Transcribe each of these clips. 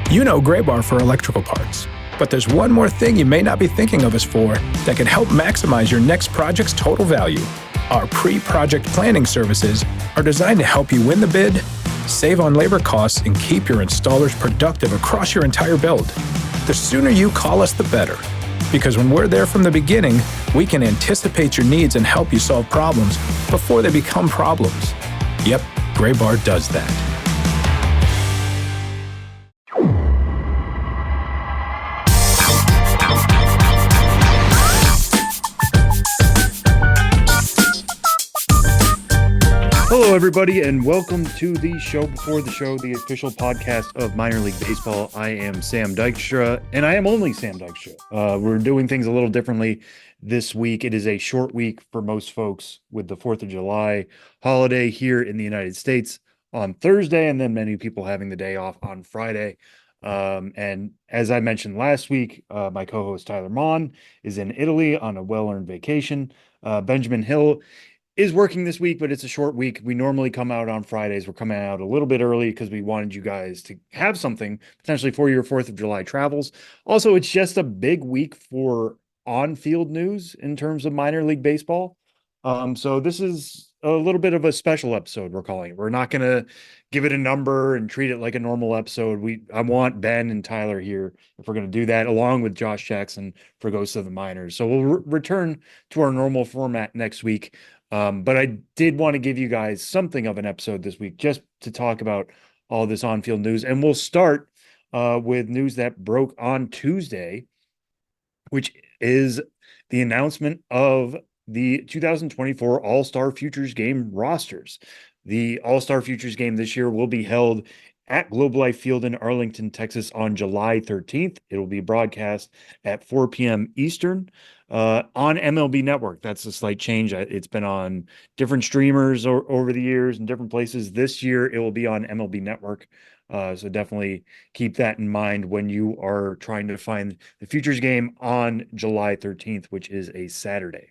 You know Graybar for electrical parts, but there's one more thing you may not be thinking of us for that can help maximize your next project's total value. Our pre-project planning services are designed to help you win the bid, save on labor costs, and keep your installers productive across your entire build. The sooner you call us, the better. Because when we're there from the beginning, we can anticipate your needs and help you solve problems before they become problems. Yep, Graybar does that. Hello, everybody, and welcome to the show before the show, the official podcast of Minor League Baseball. I am Sam Dykstra, and I am only Sam Dykstra. We're doing things a little differently this week. It is a short week for most folks with the 4th of July holiday here in the United States on Thursday, and then many people having the day off on Friday. And as I mentioned last week, my co-host Tyler Mon is in Italy on a well-earned vacation. Benjamin Hill is working this week, but it's a short week. We normally come out on Fridays. We're coming out a little bit early because we wanted you guys to have something potentially for your 4th of July travels. Also, it's just a big week for on-field news in terms of minor league baseball. So this is a little bit of a special episode, we're calling it. We're not going to give it a number and treat it like a normal episode. I want Ben and Tyler here if we're going to do that, along with Josh Jackson for Ghosts of the Minors. So we'll return to our normal format next week. But I did want to give you guys something of an episode this week just to talk about all this on-field news. And we'll start with news that broke on Tuesday, which is the announcement of the 2024 All-Star Futures Game rosters. The All-Star Futures Game this year will be held at Globe Life Field in Arlington, Texas on July 13th. It will be broadcast at 4 p.m. Eastern on MLB Network. That's a slight change. It's been on different streamers over the years in different places. This year, it will be on MLB Network. So definitely keep that in mind when you are trying to find the Futures Game on July 13th, which is a Saturday.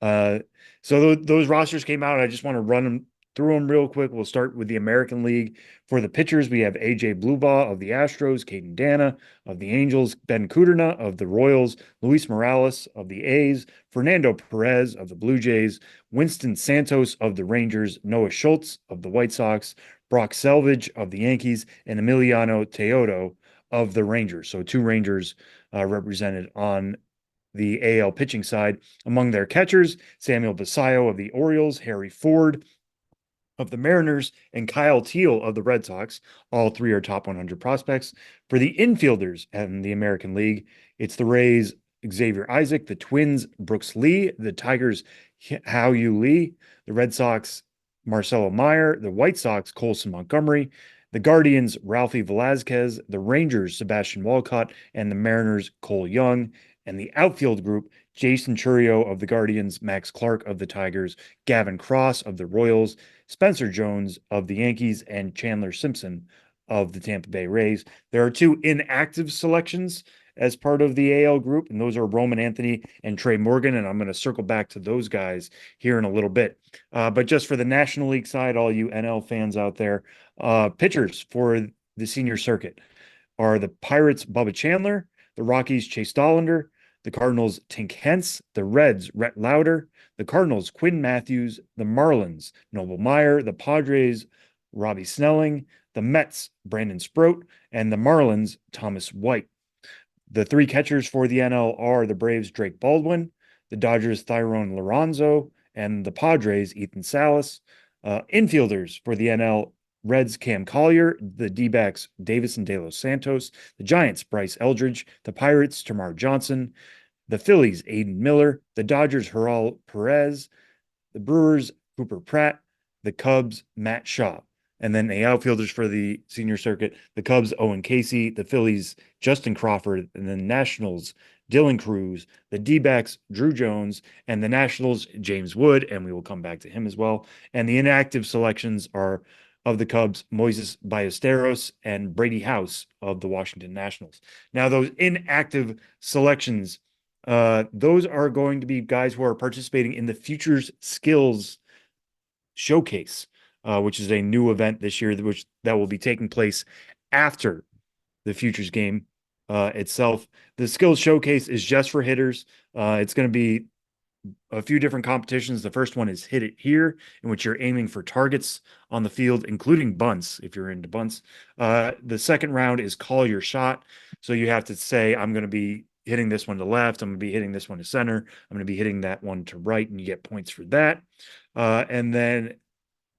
So those rosters came out. I just want to run them through them real quick. We'll start with the American League. For the pitchers, we have AJ Blubaugh of the Astros, Caden Dana of the Angels, Ben Kudrna of the Royals, Luis Morales of the A's, Fernando Perez of the Blue Jays, Winston Santos of the Rangers, Noah Schultz of the White Sox, Brock Selvage of the Yankees, and Emiliano Teodo of the Rangers. So 2 Rangers represented on the AL pitching side. Among their catchers, Samuel Basallo of the Orioles, Harry Ford of the Mariners, and Kyle Teel of the Red Sox. All 3 are top 100 prospects. For the infielders in the American League, it's the Rays, Xavier Isaac, the Twins, Brooks Lee, the Tigers, Hao-Yu Lee, the Red Sox, Marcelo Meyer, the White Sox, Colson Montgomery, the Guardians, Ralphie Velazquez, the Rangers, Sebastian Walcott, and the Mariners, Cole Young. And the outfield group, Jason Chourio of the Guardians, Max Clark of the Tigers, Gavin Cross of the Royals, Spencer Jones of the Yankees, and Chandler Simpson of the Tampa Bay Rays. There are 2 inactive selections as part of the AL group, and those are Roman Anthony and Trey Morgan, and I'm going to circle back to those guys here in a little bit. But just for the National League side, all you NL fans out there, pitchers for the senior circuit are the Pirates' Bubba Chandler, the Rockies' Chase Dollander, the Cardinals' Tink Hence, the Reds' Rhett Lauder, the Cardinals' Quinn Matthews, the Marlins' Noble Meyer, the Padres' Robbie Snelling, the Mets' Brandon Sproat, and the Marlins' Thomas White. The 3 catchers for the NL are the Braves' Drake Baldwin, the Dodgers' Tyrone Lorenzo, and the Padres' Ethan Salas. Infielders for the NL, Reds' Cam Collier, the D-backs Davison De Los Santos, the Giants' Bryce Eldridge, the Pirates' Tamar Johnson, the Phillies' Aiden Miller, the Dodgers' Gerald Perez, the Brewers' Cooper Pratt, the Cubs' Matt Shaw. And then the outfielders for the senior circuit, the Cubs' Owen Casey, the Phillies' Justin Crawford, and the Nationals' Dylan Cruz, the D-backs Drew Jones, and the Nationals' James Wood, and we will come back to him as well. And the inactive selections are of the Cubs, Moises Ballesteros, and Brady House of the Washington Nationals. Now, those inactive selections, those are going to be guys who are participating in the Futures Skills Showcase, which is a new event this year, that will be taking place after the futures game itself. The skills showcase is just for hitters. It's going to be a few different competitions. The first one is Hit It Here, in which you're aiming for targets on the field, including bunts, if you're into bunts. The second round is Call Your Shot. So you have to say, I'm going to be hitting this one to left. I'm going to be hitting this one to center. I'm going to be hitting that one to right, and you get points for that. And then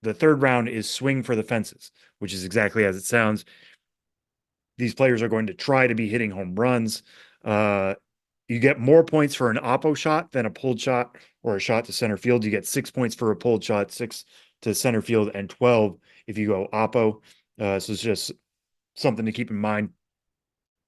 the third round is Swing for the Fences, which is exactly as it sounds. These players are going to try to be hitting home runs. You get more points for an oppo shot than a pulled shot or a shot to center field. You get 6 points for a pulled shot, 6 to center field, and 12 if you go oppo. So it's just something to keep in mind.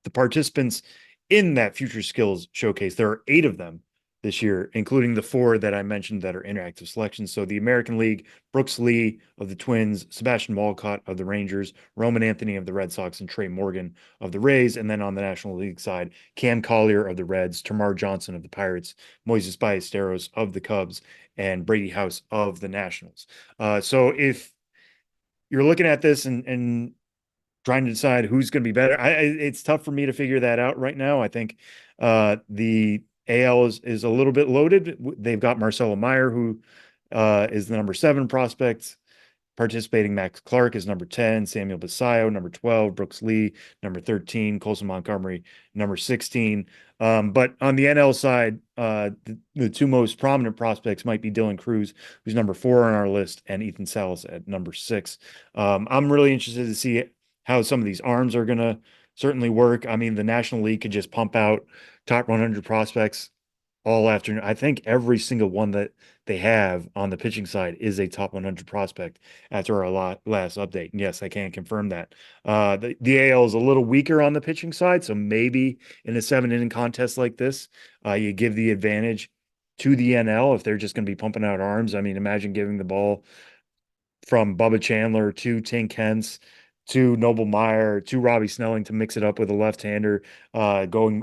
The participants in that future skills showcase, there are 8 of them this year, including the 4 that I mentioned that are interactive selections. So the American League, Brooks Lee of the Twins, Sebastian Walcott of the Rangers, Roman Anthony of the Red Sox, and Trey Morgan of the Rays. And then on the National League side, Cam Collier of the Reds, Tamar Johnson of the Pirates, Moises Ballesteros of the Cubs, and Brady House of the Nationals. So if you're looking at this and trying to decide who's going to be better, it's tough for me to figure that out right now. I think the AL is a little bit loaded. They've got Marcelo Meyer, who is the number 7 prospect. Participating Max Clark is number 10, Samuel Basayo, number 12, Brooks Lee, number 13, Colson Montgomery, number 16. But on the NL side, the 2 most prominent prospects might be Dylan Cruz, who's number 4 on our list, and Ethan Salas at number 6. I'm really interested to see how some of these arms are going to certainly work. I mean, the National League could just pump out top 100 prospects all afternoon. I think every single one that they have on the pitching side is a top 100 prospect after our last update. And yes, I can confirm that. The AL is a little weaker on the pitching side, so maybe in a 7-inning contest like this, you give the advantage to the NL if they're just going to be pumping out arms. I mean, imagine giving the ball from Bubba Chandler to Tink Hence to Noble Meyer to Robbie Snelling to mix it up with a left-hander, going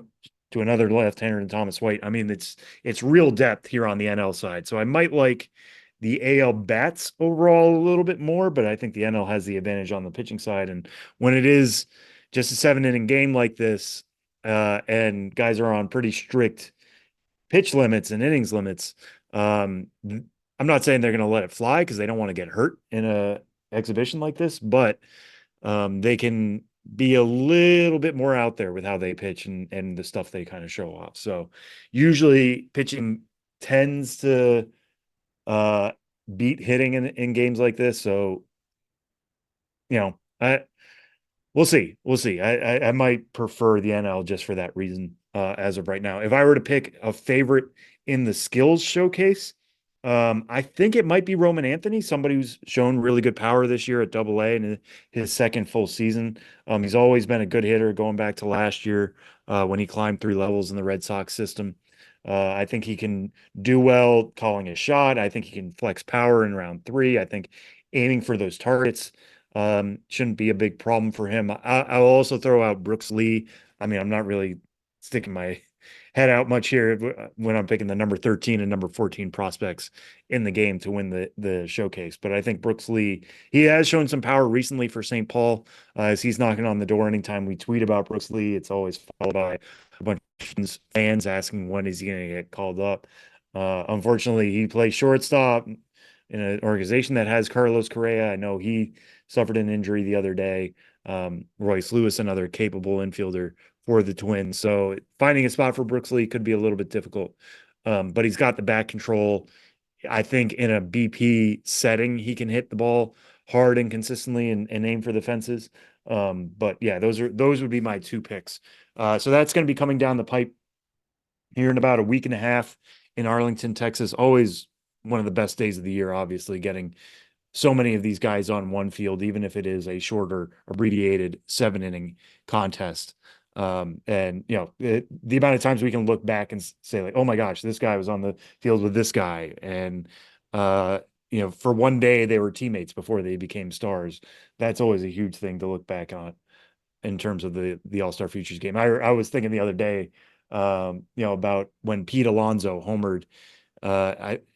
to another left-hander and Thomas White. I mean, it's real depth here on the NL side. So I might like the AL bats overall a little bit more, but I think the NL has the advantage on the pitching side. And when it is just a 7-inning game like this, and guys are on pretty strict pitch limits and innings limits, I'm not saying they're going to let it fly because they don't want to get hurt in a exhibition like this, but they can be a little bit more out there with how they pitch and the stuff they kind of show off. So usually pitching tends to beat hitting in games like this. So, we'll see. We'll see. I might prefer the NL just for that reason as of right now. If I were to pick a favorite in the skills showcase, I think it might be Roman Anthony, somebody who's shown really good power this year at Double-A in his second full season. He's always been a good hitter going back to last year when he climbed 3 levels in the Red Sox system. I think he can do well calling a shot. I think he can flex power in round 3. I think aiming for those targets shouldn't be a big problem for him. I'll also throw out Brooks Lee. I mean, I'm not really sticking my head out much here when I'm picking the number 13 and number 14 prospects in the game to win the showcase. But I think Brooks Lee, he has shown some power recently for St. Paul as he's knocking on the door. Anytime we tweet about Brooks Lee, it's always followed by a bunch of fans asking when is he going to get called up. Unfortunately, he plays shortstop in an organization that has Carlos Correa. I know he suffered an injury the other day. Royce Lewis, another capable infielder for the Twins. So finding a spot for Brooks Lee could be a little bit difficult. But he's got the bat control. I think in a BP setting, he can hit the ball hard and consistently and aim for the fences. But yeah, those would be my 2 picks. So that's going to be coming down the pipe here in about a week and a half in Arlington, Texas. Always one of the best days of the year, obviously, getting so many of these guys on one field, even if it is a shorter, abbreviated 7-inning contest. And the amount of times we can look back and say like, oh my gosh, this guy was on the field with this guy. And, for one day they were teammates before they became stars. That's always a huge thing to look back on in terms of the All-Star Futures game. I was thinking the other day, about when Pete Alonso homered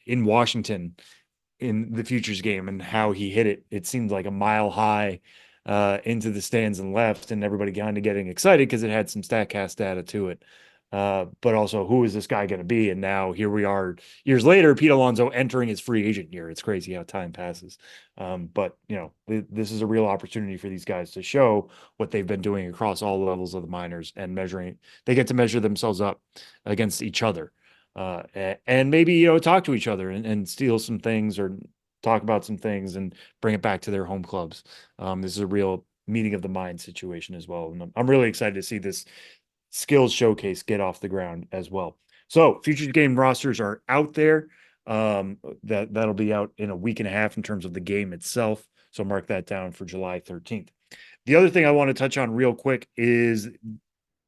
in Washington in the Futures game and how he hit it. It seemed like a mile high into the stands and left, and everybody kind of getting excited because it had some StatCast data to it. But also, who is this guy going to be? And now here we are, years later, Pete Alonso entering his free agent year. It's crazy how time passes. But this is a real opportunity for these guys to show what they've been doing across all levels of the minors and measuring. They get to measure themselves up against each other, and maybe talk to each other and steal some things or talk about some things and bring it back to their home clubs. This is a real meeting of the mind situation as well. And I'm really excited to see this skills showcase get off the ground as well. So futures game rosters are out there. That'll be out in a week and a half in terms of the game itself. So mark that down for July 13th. The other thing I want to touch on real quick is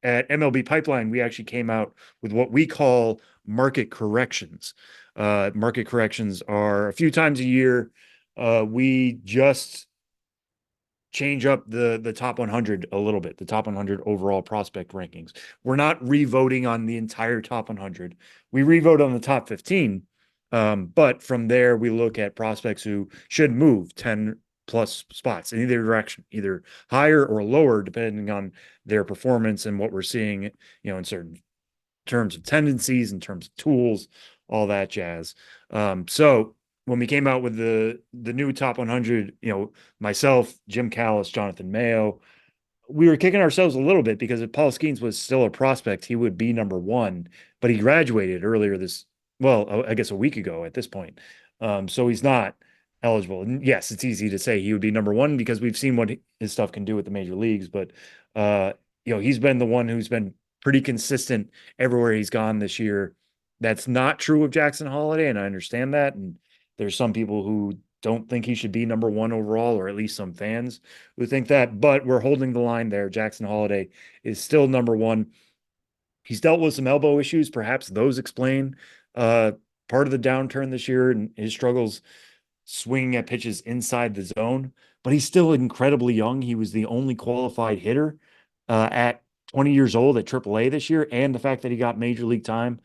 at MLB Pipeline, we actually came out with what we call market corrections. Market corrections are a few times a year. We just change up the top 100 a little bit, the top 100 overall prospect rankings. We're not revoting on the entire top 100. We revote on the top 15. But from there, we look at prospects who should move 10 plus spots in either direction, either higher or lower, depending on their performance and what we're seeing, in certain terms of tendencies, in terms of tools, all that jazz. So when we came out with the new top 100, myself, Jim Callis, Jonathan Mayo, we were kicking ourselves a little bit because if Paul Skeens was still a prospect, he would be number one, but he graduated earlier I guess a week ago at this point. So he's not eligible. And yes, it's easy to say he would be number one because we've seen what his stuff can do with the major leagues, but he's been the one who's been pretty consistent everywhere he's gone this year. That's not true of Jackson Holiday, and I understand that. And there's some people who don't think he should be number one overall, or at least some fans who think that, but we're holding the line there. Jackson Holiday is still number one. He's dealt with some elbow issues. Perhaps those explain part of the downturn this year and his struggles swinging at pitches inside the zone, but he's still incredibly young. He was the only qualified hitter at 20 years old at AAA this year, and the fact that he got major league time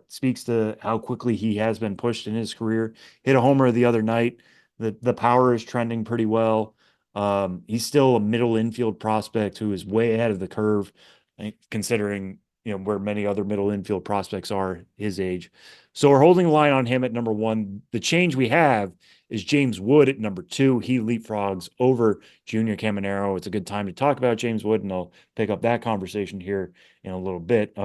speaks to how quickly he has been pushed in his career. Hit a homer the other night. The power is trending pretty well. He's still a middle infield prospect who is way ahead of the curve, considering where many other middle infield prospects are his age. So we're holding the line on him at number one. The change we have is James Wood at number two. He leapfrogs over Junior Caminero. It's a good time to talk about James Wood, and I'll pick up that conversation here in a little bit.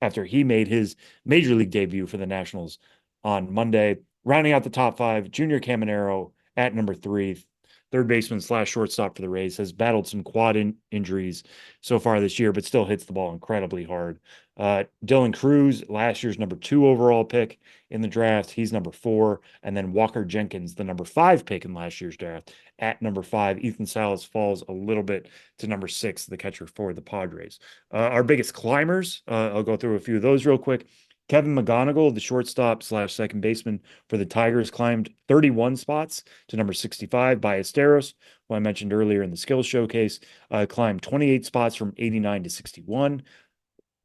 After he made his major league debut for the Nationals on Monday. Rounding out the top five, Junior Caminero at number three, third baseman / shortstop for the Rays, has battled some quad injuries so far this year, but still hits the ball incredibly hard. Dylan Cruz, last year's number 2 overall pick in the draft, he's number 4. And then Walker Jenkins, the number 5 pick in last year's draft, at number 5. Ethan Salas falls a little bit to number 6, the catcher for the Padres. Our biggest climbers, I'll go through a few of those real quick. Kevin McGonigal, the shortstop / second baseman for the Tigers, climbed 31 spots to number 65. Ballesteros, who I mentioned earlier in the skills showcase, climbed 28 spots from 89 to 61.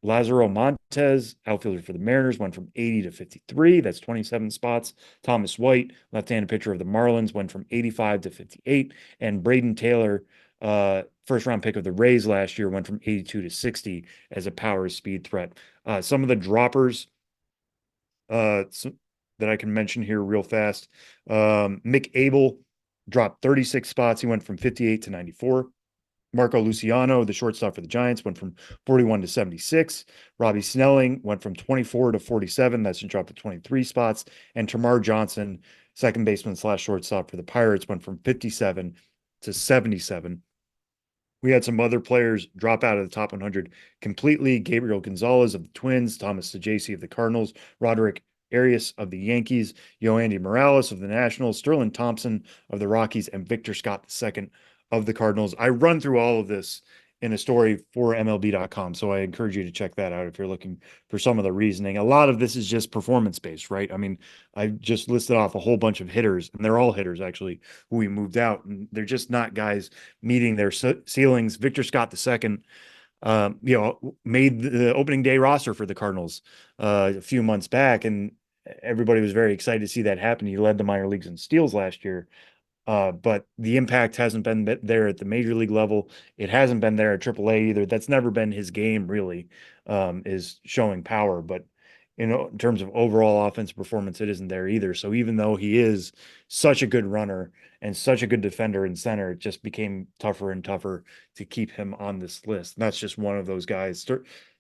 Lazaro Montes, outfielder for the Mariners, went from 80 to 53. That's 27 spots. Thomas White, left-handed pitcher of the Marlins, went from 85 to 58. And Braden Taylor, first-round pick of the Rays last year, went from 82 to 60 as a power speed threat. Some of the droppers that I can mention here real fast. Mick Abel dropped 36 spots. He went from 58 to 94. Marco Luciano, the shortstop for the Giants, went from 41 to 76. Robbie Snelling went from 24 to 47. That's a drop to 23 spots. And Tamar Johnson, second baseman / shortstop for the Pirates, went from 57 to 77. We had some other players drop out of the top 100 completely. Gabriel Gonzalez of the Twins, Thomas Saggese of the Cardinals, Roderick Arias of the Yankees, Yoandy Morales of the Nationals, Sterling Thompson of the Rockies, and Victor Scott II of the Cardinals. I run through all of this in a story for MLB.com, so I encourage you to check that out if you're looking for some of the reasoning. A lot of this is just performance-based, right? I mean, I just listed off a whole bunch of hitters, and they're all hitters, actually, who we moved out, and they're just not guys meeting their ceilings. Victor Scott II, made the opening day roster for the Cardinals a few months back, and everybody was very excited to see that happen. He led the minor leagues in steals last year. But the impact hasn't been there at the major league level. It hasn't been there at AAA either. That's never been his game, really, is showing power. But in terms of overall offensive performance, it isn't there either. So even though he is such a good runner and such a good defender in center, it just became tougher and tougher to keep him on this list. And that's just one of those guys.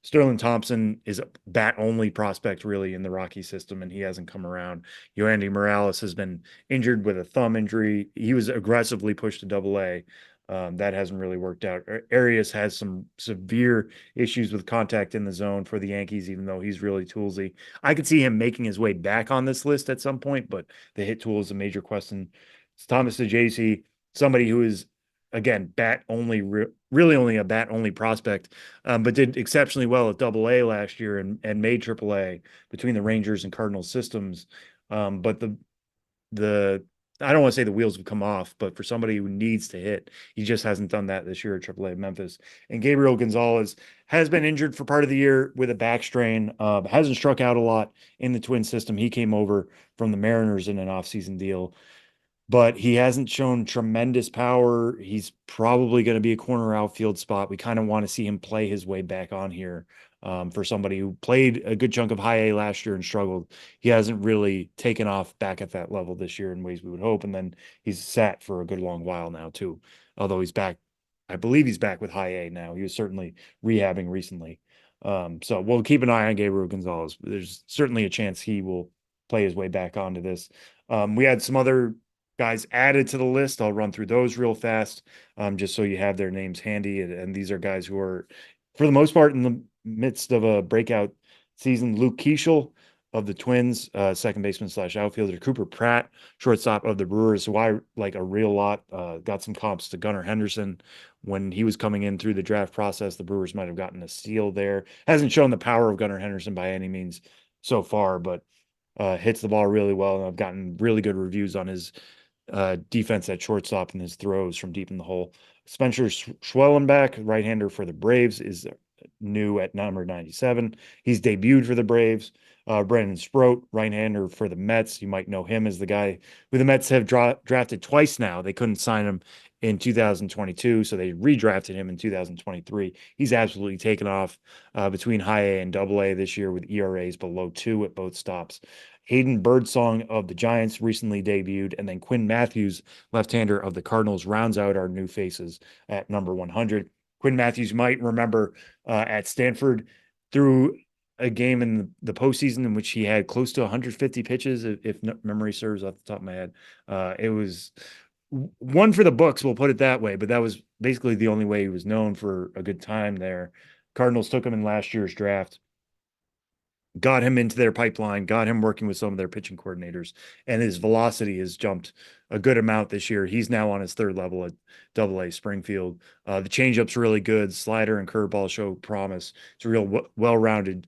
Sterling Thompson is a bat only prospect really in the Rocky system, and he hasn't come around. Yoandy Morales has been injured with a thumb injury. He was aggressively pushed to Double A. That hasn't really worked out. Arias has some severe issues with contact in the zone for the Yankees, even though he's really toolsy. I could see him making his way back on this list at some point, but the hit tool is a major question. It's Thomas DeJacy, somebody who is, again, bat only, really only a bat only prospect, but did exceptionally well at Double A last year and made Triple A between the Rangers and Cardinals systems. But the I don't want to say the wheels have come off, but for somebody who needs to hit, he just hasn't done that this year at AAA Memphis. And Gabriel Gonzalez has been injured for part of the year with a back strain. Hasn't struck out a lot in the Twin system. He came over from the Mariners in an offseason deal, but he hasn't shown tremendous power. He's probably going to be a corner outfield spot. We kind of want to see him play his way back on here. For somebody who played a good chunk of high A last year and struggled, he hasn't really taken off back at that level this year in ways we would hope. And then he's sat for a good long while now too. Although he's back, I believe he's back with high A now. He was certainly rehabbing recently. So we'll keep an eye on Gabriel Gonzalez. There's certainly a chance he will play his way back onto this. We had some other guys added to the list. I'll run through those real fast, just so you have their names handy. And these are guys who are, for the most part, in the midst of a breakout season. Luke Keeschel of the Twins, second baseman / outfielder. Cooper Pratt, shortstop of the Brewers, who I like a real lot. Got some comps to Gunnar Henderson when he was coming in through the draft process. The Brewers might have gotten a steal there. Hasn't shown the power of Gunnar Henderson by any means so far, but hits the ball really well. And I've gotten really good reviews on his defense at shortstop and his throws from deep in the hole. Spencer Schwellenbach, right-hander for the Braves, is new at number 97. He's debuted for the Braves. Brandon Sproat, right-hander for the Mets. You might know him as the guy who the Mets have drafted twice now. They couldn't sign him in 2022, so they redrafted him in 2023. He's absolutely taken off between high A and double A this year with ERAs below 2 at both stops. Hayden Birdsong of the Giants recently debuted, and then Quinn Matthews, left-hander of the Cardinals, rounds out our new faces at number 100. Quinn Matthews, might remember at Stanford, through a game in the postseason in which he had close to 150 pitches, if memory serves off the top of my head. It was one for the books, we'll put it that way, but that was basically the only way he was known for a good time there. Cardinals took him in last year's draft, got him into their pipeline, got him working with some of their pitching coordinators, and his velocity has jumped a good amount this year. He's now on his third level at Double A Springfield. The changeup's really good. Slider and curveball show promise. It's a real well-rounded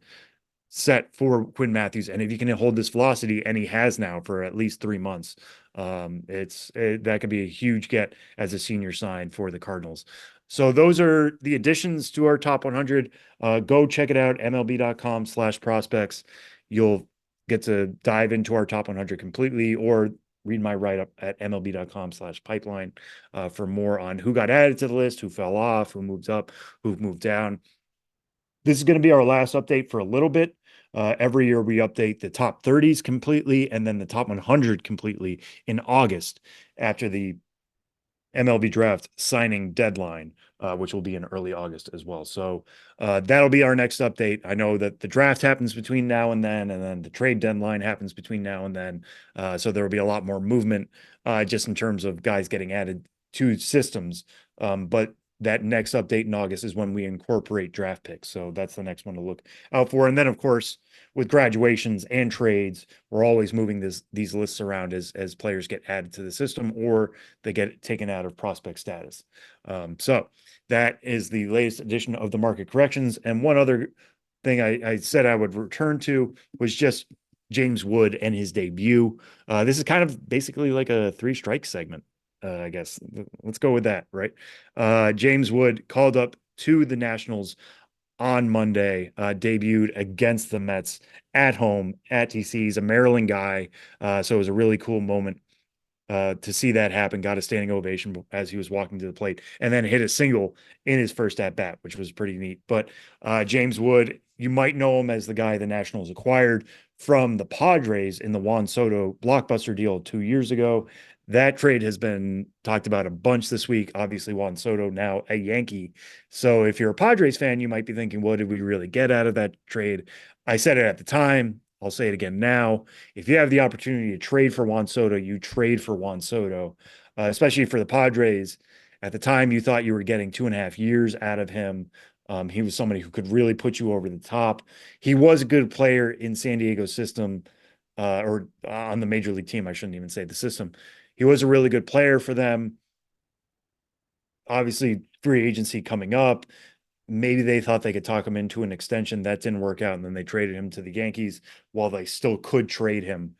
set for Quinn Matthews. And if you can hold this velocity, and he has now for at least 3 months, that could be a huge get as a senior sign for the Cardinals. So those are the additions to our top 100. Go check it out, MLB.com/prospects. You'll get to dive into our top 100 completely, or read my write-up at MLB.com/pipeline for more on who got added to the list, who fell off, who moved up, who moved down. This is going to be our last update for a little bit. Every year we update the top 30s completely and then the top 100 completely in August after the MLB draft signing deadline, which will be in early August as well. So that'll be our next update. I know that the draft happens between now and then the trade deadline happens between now and then. So there will be a lot more movement just in terms of guys getting added to systems. But that next update in August is when we incorporate draft picks. So that's the next one to look out for. And then, of course, with graduations and trades, we're always moving these lists around as players get added to the system or they get taken out of prospect status. So that is the latest edition of the market corrections. And one other thing I said I would return to was just James Wood and his debut. This is kind of basically like a 3-strike segment. I guess let's go with that, right? James Wood called up to the Nationals on Monday, debuted against the Mets at home at TC. He's a Maryland guy, so it was a really cool moment to see that happen, got a standing ovation as he was walking to the plate, and then hit a single in his first at bat, which was pretty neat. But James Wood, you might know him as the guy the Nationals acquired from the Padres in the Juan Soto blockbuster deal 2 years ago. That trade has been talked about a bunch this week. Obviously, Juan Soto now a Yankee. So if you're a Padres fan, you might be thinking, what did we really get out of that trade? I said it at the time. I'll say it again now. If you have the opportunity to trade for Juan Soto, you trade for Juan Soto, especially for the Padres. At the time, you thought you were getting 2.5 years out of him. He was somebody who could really put you over the top. He was a good player in San Diego's system, or on the major league team. I shouldn't even say the system. He was a really good player for them. Obviously, free agency coming up. Maybe they thought they could talk him into an extension. That didn't work out. And then they traded him to the Yankees while they still could trade him.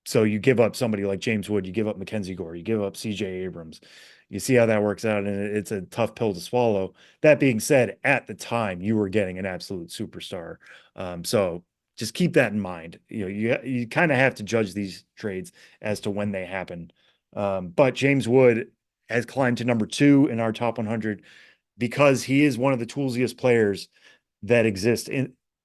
So you give up somebody like James Wood, you give up Mackenzie Gore, you give up CJ Abrams. You see how that works out, and it's a tough pill to swallow. That being said, at the time, you were getting an absolute superstar. So just keep that in mind. You kind of have to judge these trades as to when they happen. But James Wood has climbed to number 2 in our top 100 because he is one of the toolsiest players that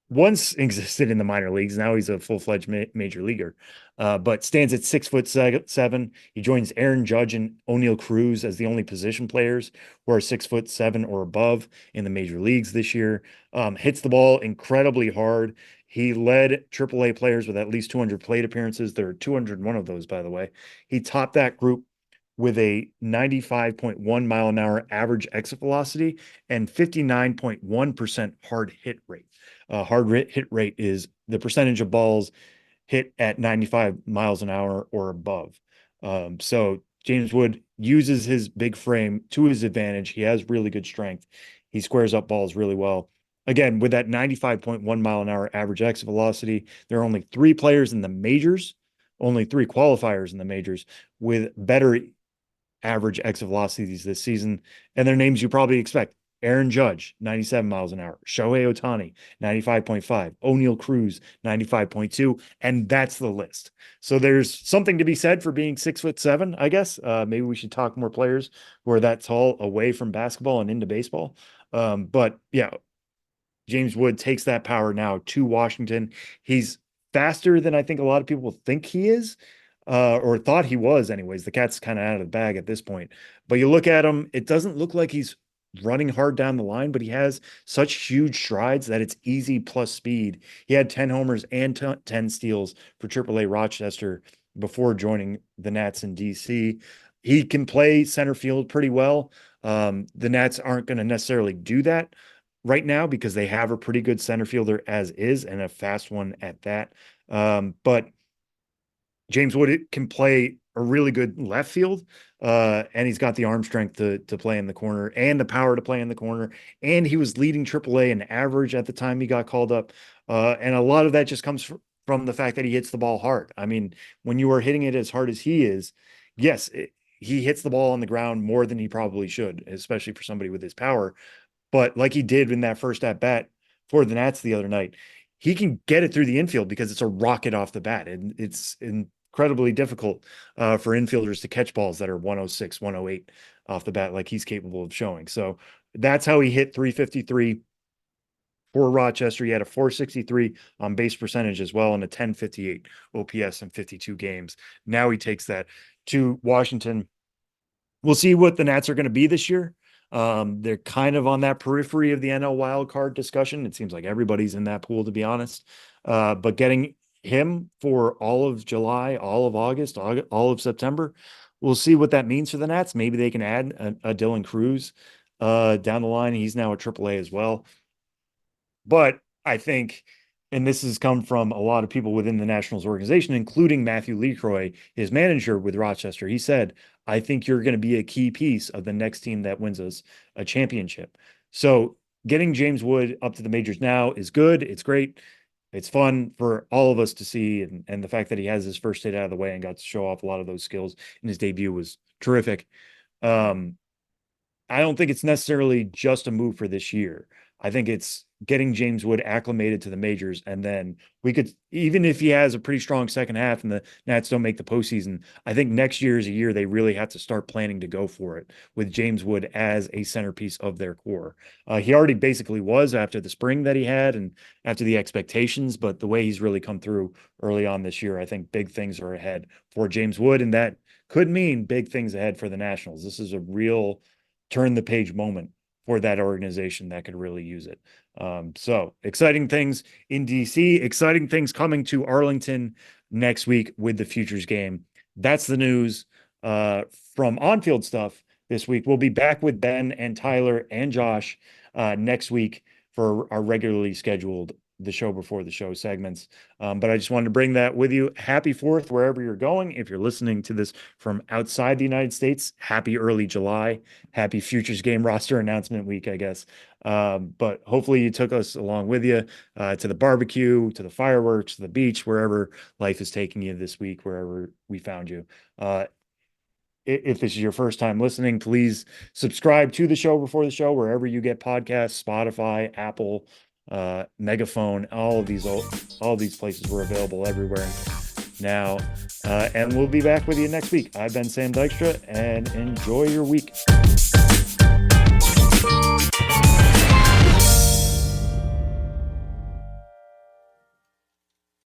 once existed in the minor leagues. Now he's a full-fledged major leaguer, but stands at 6'7". He joins Aaron Judge and O'Neal Cruz as the only position players who are 6'7" or above in the major leagues this year. Hits the ball incredibly hard. He led AAA players with at least 200 plate appearances. There are 201 of those, by the way. He topped that group with a 95.1 mile an hour average exit velocity and 59.1% hard hit rate. Hard hit rate is the percentage of balls hit at 95 miles an hour or above. So James Wood uses his big frame to his advantage. He has really good strength. He squares up balls really well. Again, with that 95.1 mile an hour average exit velocity, there are only 3 players in the majors, only 3 qualifiers in the majors with better average exit velocities this season. And their names you probably expect: Aaron Judge, 97 miles an hour; Shohei Ohtani, 95.5; O'Neal Cruz, 95.2. And that's the list. So there's something to be said for being 6'7", I guess. Maybe we should talk more players who are that tall away from basketball and into baseball. But yeah, James Wood takes that power now to Washington. He's faster than I think a lot of people think he is, or thought he was anyways. The cat's kind of out of the bag at this point. But you look at him, it doesn't look like he's running hard down the line, but he has such huge strides that it's easy plus speed. He had 10 homers and 10 steals for AAA Rochester before joining the Nats in DC. He can play center field pretty well. The Nats aren't going to necessarily do that right now because they have a pretty good center fielder as is, and a fast one at that. But James Wood can play a really good left field, and he's got the arm strength to play in the corner and the power to play in the corner. And he was leading AAA in average at the time he got called up. And a lot of that just comes from the fact that he hits the ball hard. I mean, when you are hitting it as hard as he is, yes, he hits the ball on the ground more than he probably should, especially for somebody with his power. But like he did in that first at bat for the Nats the other night, he can get it through the infield because it's a rocket off the bat. And it's incredibly difficult for infielders to catch balls that are 106, 108 off the bat, like he's capable of showing. So that's how he hit 353 for Rochester. He had a 463 on base percentage as well, and a 1058 OPS in 52 games. Now he takes that to Washington. We'll see what the Nats are going to be this year. They're kind of on that periphery of the NL wild card discussion. It seems like everybody's in that pool, to be honest. But getting him for all of July, all of August, all of September, we'll see what that means for the Nats. Maybe they can add a Dylan Cruz down the line. He's now a AAA as well. But I think, and this has come from a lot of people within the Nationals organization, including Matthew LeCroy, his manager with Rochester. He said, I think you're going to be a key piece of the next team that wins us a championship. So getting James Wood up to the majors now is good. It's great. It's fun for all of us to see. And the fact that he has his first hit out of the way and got to show off a lot of those skills in his debut was terrific. I don't think it's necessarily just a move for this year. I think it's getting James Wood acclimated to the majors. And then we could, even if he has a pretty strong second half and the Nats don't make the postseason, I think next year is a year they really have to start planning to go for it with James Wood as a centerpiece of their core. He already basically was after the spring that he had and after the expectations, but the way he's really come through early on this year, I think big things are ahead for James Wood, and that could mean big things ahead for the Nationals. This is a real turn the page moment for that organization that could really use it. So exciting things in DC, exciting things coming to Arlington next week with the Futures game. That's the news from on-field stuff this week. We'll be back with Ben and Tyler and Josh next week for our regularly scheduled the show before the show segments. But I just wanted to bring that with you. Happy 4th, wherever you're going. If you're listening to this from outside the United States, happy early July, happy Futures game roster announcement week, I guess. But hopefully you took us along with you to the barbecue, to the fireworks, to the beach, wherever life is taking you this week, wherever we found you. If this is your first time listening, please subscribe to the show before the show, wherever you get podcasts, Spotify, Apple, Megaphone, all these places were available everywhere now. And we'll be back with you next week. I've been Sam Dykstra, and enjoy your week.